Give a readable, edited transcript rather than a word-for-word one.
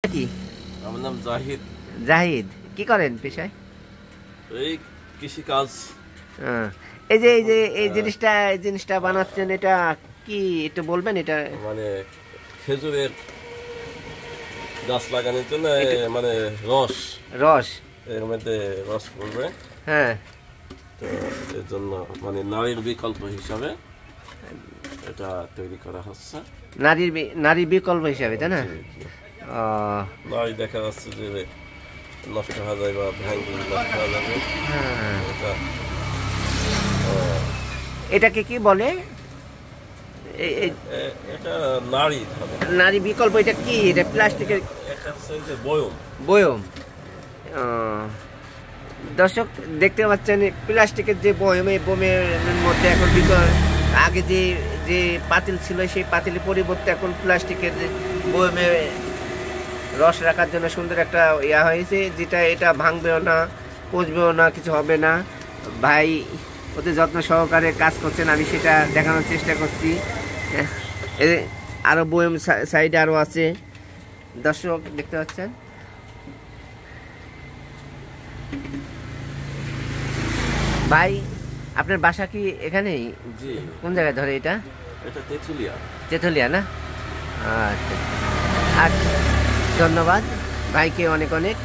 কি? আমার নাম জাহিদ। জাহিদ কি করেন পেশায়? এই কৃষি কাজ। এই জিনিসটা বানাচ্ছেন, এটা কি একটু বলবেন? এটা মানে খেজুরের গাছ লাগানোর জন্য মানে রস রস এর মধ্যে রস পড়বে। হ্যাঁ, তো এর জন্য মানে নারীর বিকল্প হিসাবে এটা তৈরি করা হচ্ছে। নারীর বিকল্প হিসাবে, তাই না? নারী দেখা যাচ্ছে যে নষ্ট হয়ে যায় বা ভ্যাঙ্গি নষ্ট হয়ে যাবে। এটাকে কি বলে? এটা নারী নারী বিকল্প। এটা কি? এটা প্লাস্টিকের বয়ম। বয়ম। দর্শক দেখতে পাচ্ছেন প্লাস্টিকের যে বয়ম, এই বয়মের মধ্যে এখন আগে যে যে পাতিল ছিল সেই পাতিলের পরিবর্তে এখন প্লাস্টিকের বয়মে রস রাখার জন্য সুন্দর একটা ইয়া হয়েছে, যেটা এটা ভাঙবেও না, পচবেও না, কিছু হবে না। ভাই ওতে যত্ন সহকারে কাজ করছেন, আমি সেটা দেখানোর চেষ্টা করছি। আরও বয়ম সাইডে আরও আছে, দর্শক দেখতে পাচ্ছেন। ভাই আপনার বাসা কি এখানেই? জি। কোন জায়গায় ধরে এটা? এটা তেঁতুলিয়া। তেঁতুলিয়া না? আচ্ছা, ধন্যবাদ ভাইকে অনেক অনেক।